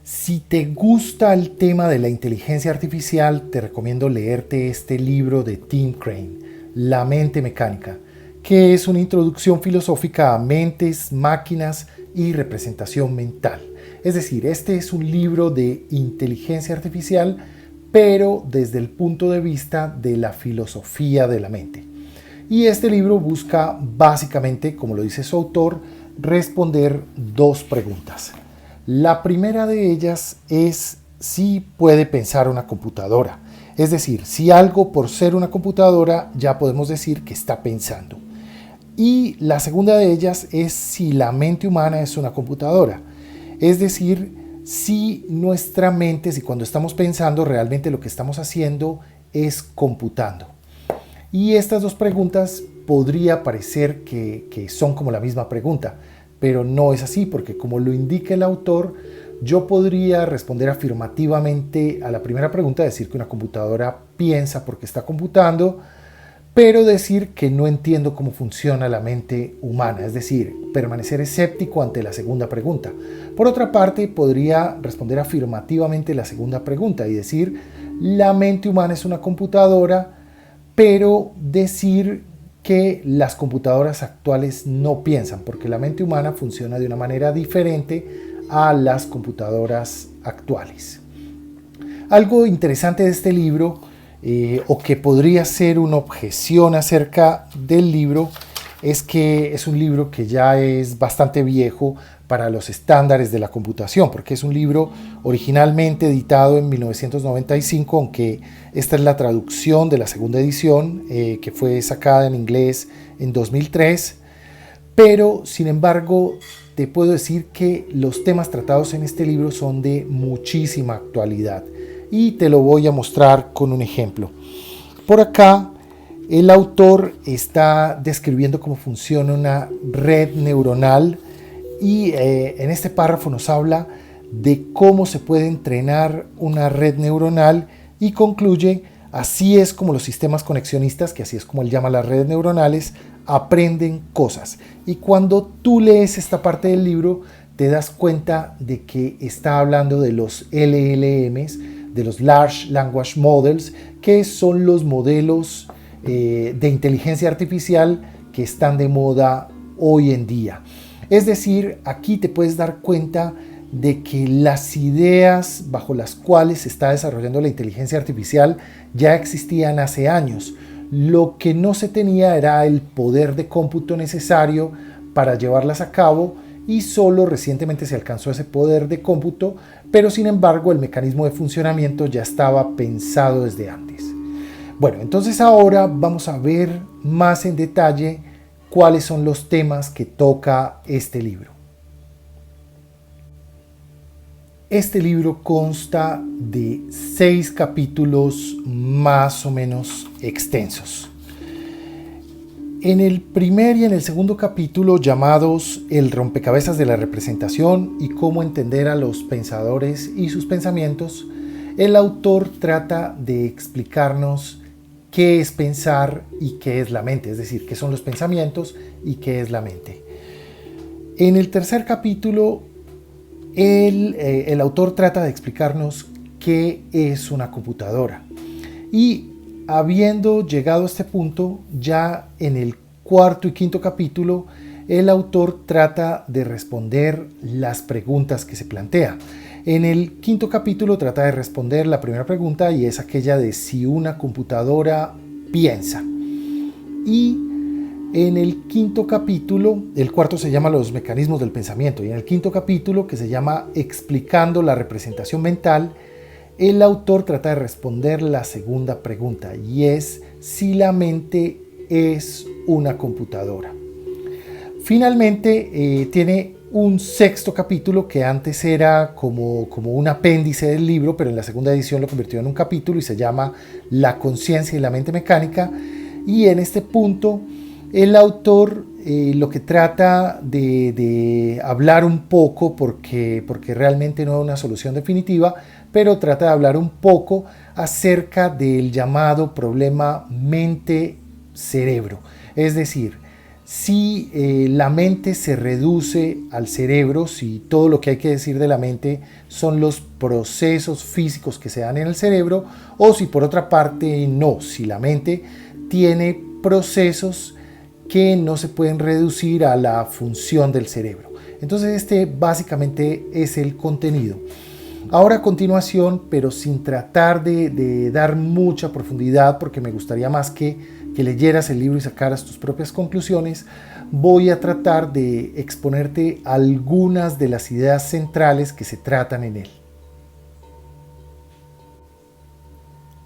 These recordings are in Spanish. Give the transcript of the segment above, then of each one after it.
Si te gusta el tema de la inteligencia artificial, te recomiendo leerte este libro de Tim Crane, La mente mecánica, que es una introducción filosófica a mentes, máquinas y representación mental. Es decir, este es un libro de inteligencia artificial, pero desde el punto de vista de la filosofía de la mente. Y este libro busca básicamente, como lo dice su autor, responder dos preguntas. La primera de ellas es si puede pensar una computadora. Es decir, si algo por ser una computadora ya podemos decir que está pensando. Y la segunda de ellas es si la mente humana es una computadora. Es decir, si nuestra mente, si cuando estamos pensando realmente lo que estamos haciendo es computando. Y estas dos preguntas podría parecer que son como la misma pregunta, pero no es así, porque como lo indica el autor, yo podría responder afirmativamente a la primera pregunta, decir que una computadora piensa porque está computando, pero decir que no entiendo cómo funciona la mente humana, es decir, permanecer escéptico ante la segunda pregunta. Por otra parte, podría responder afirmativamente la segunda pregunta y decir, la mente humana es una computadora, pero decir que las computadoras actuales no piensan, porque la mente humana funciona de una manera diferente a las computadoras actuales. Algo interesante de este libro, o que podría ser una objeción acerca del libro, es que es un libro que ya es bastante viejo para los estándares de la computación, porque es un libro originalmente editado en 1995, aunque esta es la traducción de la segunda edición, que fue sacada en inglés en 2003, pero sin embargo te puedo decir que los temas tratados en este libro son de muchísima actualidad y te lo voy a mostrar con un ejemplo. Por acá el autor está describiendo cómo funciona una red neuronal y en este párrafo nos habla de cómo se puede entrenar una red neuronal y concluye: así es como los sistemas conexionistas, que así es como él llama las redes neuronales, aprenden cosas. Y cuando tú lees esta parte del libro te das cuenta de que está hablando de los LLMs, de los Large Language Models, que son los modelos de inteligencia artificial que están de moda hoy en día. Es decir, aquí te puedes dar cuenta de que las ideas bajo las cuales se está desarrollando la inteligencia artificial ya existían hace años. Lo que no se tenía era el poder de cómputo necesario para llevarlas a cabo y solo recientemente se alcanzó ese poder de cómputo, pero sin embargo el mecanismo de funcionamiento ya estaba pensado desde antes. Bueno, entonces ahora vamos a ver más en detalle cuáles son los temas que toca este libro. Este libro consta de 6 capítulos más o menos extensos. En el primer y en el segundo capítulo, llamados El rompecabezas de la representación y cómo entender a los pensadores y sus pensamientos, el autor trata de explicarnos qué es pensar y qué es la mente, es decir, qué son los pensamientos y qué es la mente. En el tercer capítulo, el autor trata de explicarnos qué es una computadora. Y habiendo llegado a este punto, ya en el cuarto y quinto capítulo, el autor trata de responder las preguntas que se plantea. En el quinto capítulo trata de responder la primera pregunta, y es aquella de si una computadora piensa. Y en el quinto capítulo, el cuarto se llama Los mecanismos del pensamiento, y en el quinto capítulo, que se llama Explicando la representación mental, el autor trata de responder la segunda pregunta, y es si la mente es una computadora. Finalmente, tiene un sexto capítulo que antes era como un apéndice del libro, pero en la segunda edición lo convirtió en un capítulo y se llama La conciencia y la mente mecánica. Y en este punto el autor lo que trata de hablar un poco, porque realmente no es una solución definitiva, pero trata de hablar un poco acerca del llamado problema mente-cerebro. Es decir, si la mente se reduce al cerebro, si todo lo que hay que decir de la mente son los procesos físicos que se dan en el cerebro, o si por otra parte no, si la mente tiene procesos que no se pueden reducir a la función del cerebro. Entonces este básicamente es el contenido. Ahora a continuación, pero sin tratar de dar mucha profundidad, porque me gustaría más que leyeras el libro y sacaras tus propias conclusiones, voy a tratar de exponerte algunas de las ideas centrales que se tratan en él.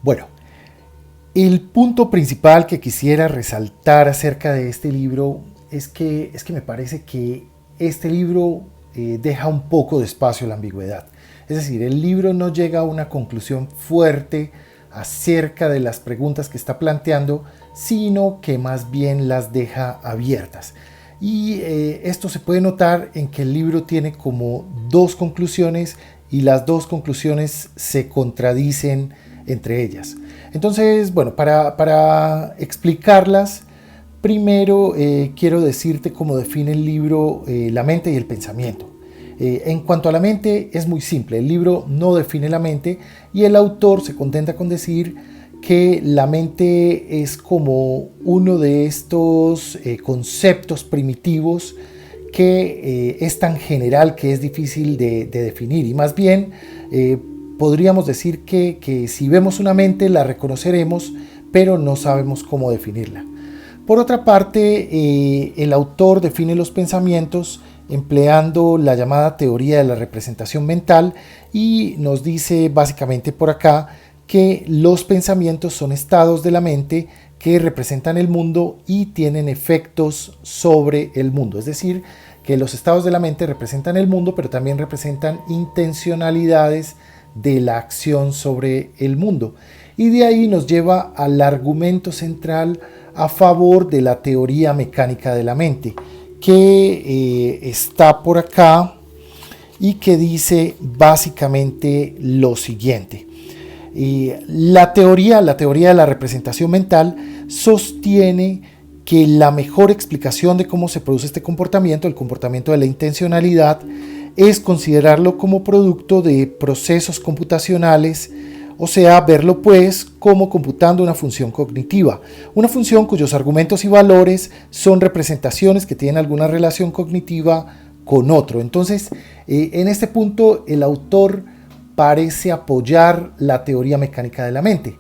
Bueno, el punto principal que quisiera resaltar acerca de este libro es que me parece que este libro deja un poco de espacio a la ambigüedad. Es decir, el libro no llega a una conclusión fuerte acerca de las preguntas que está planteando, sino que más bien las deja abiertas. Y esto se puede notar en que el libro tiene como dos conclusiones y las dos conclusiones se contradicen entre ellas. Entonces, bueno, para explicarlas, primero quiero decirte cómo define el libro la mente y el pensamiento. En cuanto a la mente, es muy simple. El libro no define la mente y el autor se contenta con decir que la mente es como uno de estos conceptos primitivos que es tan general que es difícil de definir. Y más bien podríamos decir que si vemos una mente la reconoceremos, pero no sabemos cómo definirla. Por otra parte, el autor define los pensamientos empleando la llamada teoría de la representación mental y nos dice básicamente por acá que los pensamientos son estados de la mente que representan el mundo y tienen efectos sobre el mundo. Es decir, que los estados de la mente representan el mundo, pero también representan intencionalidades de la acción sobre el mundo. Y de ahí nos lleva al argumento central a favor de la teoría mecánica de la mente, que está por acá y que dice básicamente lo siguiente. La teoría de la representación mental sostiene que la mejor explicación de cómo se produce este comportamiento, el comportamiento de la intencionalidad, es considerarlo como producto de procesos computacionales, o sea, verlo pues como computando una función cognitiva, una función cuyos argumentos y valores son representaciones que tienen alguna relación cognitiva con otro. Entonces, en este punto el autor parece apoyar la teoría mecánica de la mente,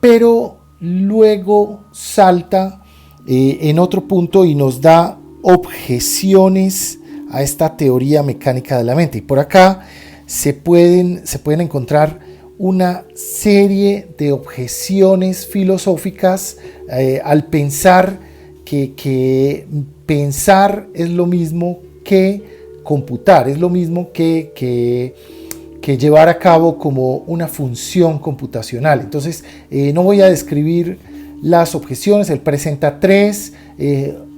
pero luego salta en otro punto y nos da objeciones a esta teoría mecánica de la mente. Y por acá se pueden encontrar una serie de objeciones filosóficas al pensar que pensar es lo mismo que computar, es lo mismo que llevar a cabo como una función computacional. Entonces, no voy a describir las objeciones, él presenta tres,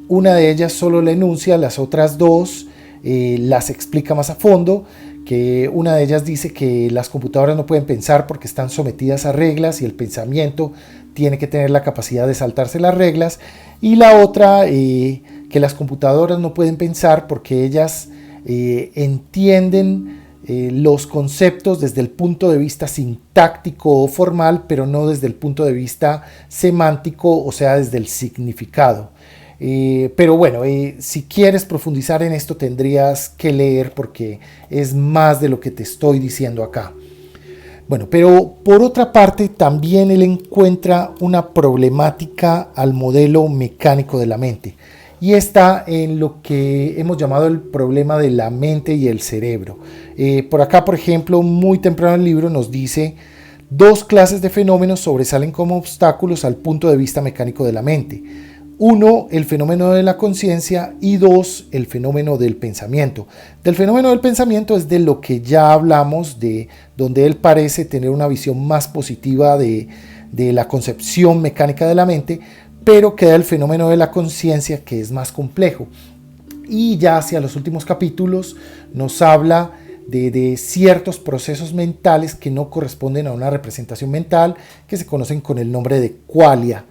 una de ellas solo la enuncia, las otras dos las explica más a fondo, que una de ellas dice que las computadoras no pueden pensar porque están sometidas a reglas y el pensamiento tiene que tener la capacidad de saltarse las reglas, y la otra que las computadoras no pueden pensar porque ellas entienden los conceptos desde el punto de vista sintáctico o formal, pero no desde el punto de vista semántico, o sea, desde el significado. Pero bueno, si quieres profundizar en esto tendrías que leer porque es más de lo que te estoy diciendo acá. Bueno, pero por otra parte también él encuentra una problemática al modelo mecánico de la mente, y está en lo que hemos llamado el problema de la mente y el cerebro. Por acá, por ejemplo, muy temprano en el libro nos dice: dos clases de fenómenos sobresalen como obstáculos al punto de vista mecánico de la mente. Uno, el fenómeno de la conciencia, y dos, el fenómeno del pensamiento. Del fenómeno del pensamiento es de lo que ya hablamos, de donde él parece tener una visión más positiva de la concepción mecánica de la mente, pero queda el fenómeno de la conciencia, que es más complejo. Y ya hacia los últimos capítulos nos habla de ciertos procesos mentales que no corresponden a una representación mental, que se conocen con el nombre de qualia.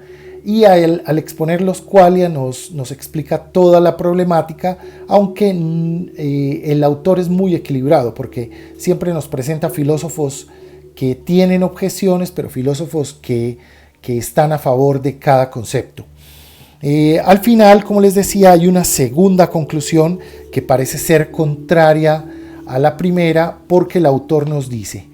y al exponer los qualia nos explica toda la problemática, aunque el autor es muy equilibrado porque siempre nos presenta filósofos que tienen objeciones, pero filósofos que están a favor de cada concepto. Al final, como les decía, hay una segunda conclusión que parece ser contraria a la primera, porque el autor nos dice,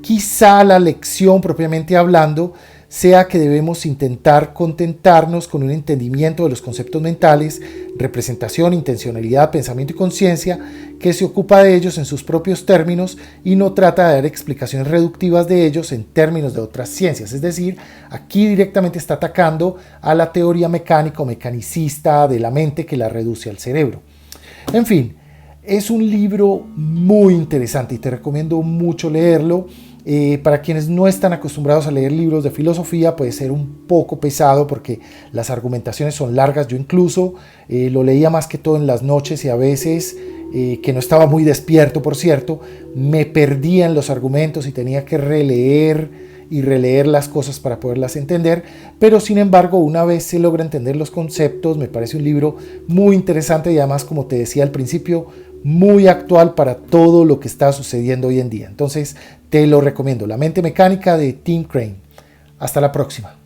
quizá la lección propiamente hablando sea que debemos intentar contentarnos con un entendimiento de los conceptos mentales, representación, intencionalidad, pensamiento y conciencia, que se ocupa de ellos en sus propios términos y no trata de dar explicaciones reductivas de ellos en términos de otras ciencias. Es decir, aquí directamente está atacando a la teoría mecánica o mecanicista de la mente que la reduce al cerebro. En fin, es un libro muy interesante y te recomiendo mucho leerlo. Para quienes no están acostumbrados a leer libros de filosofía puede ser un poco pesado porque las argumentaciones son largas. Yo incluso lo leía más que todo en las noches y a veces, que no estaba muy despierto por cierto, me perdía en los argumentos y tenía que releer y releer las cosas para poderlas entender, pero sin embargo una vez se logra entender los conceptos me parece un libro muy interesante y además, como te decía al principio, muy actual para todo lo que está sucediendo hoy en día. Entonces te lo recomiendo, La mente mecánica de Tim Crane. Hasta la próxima.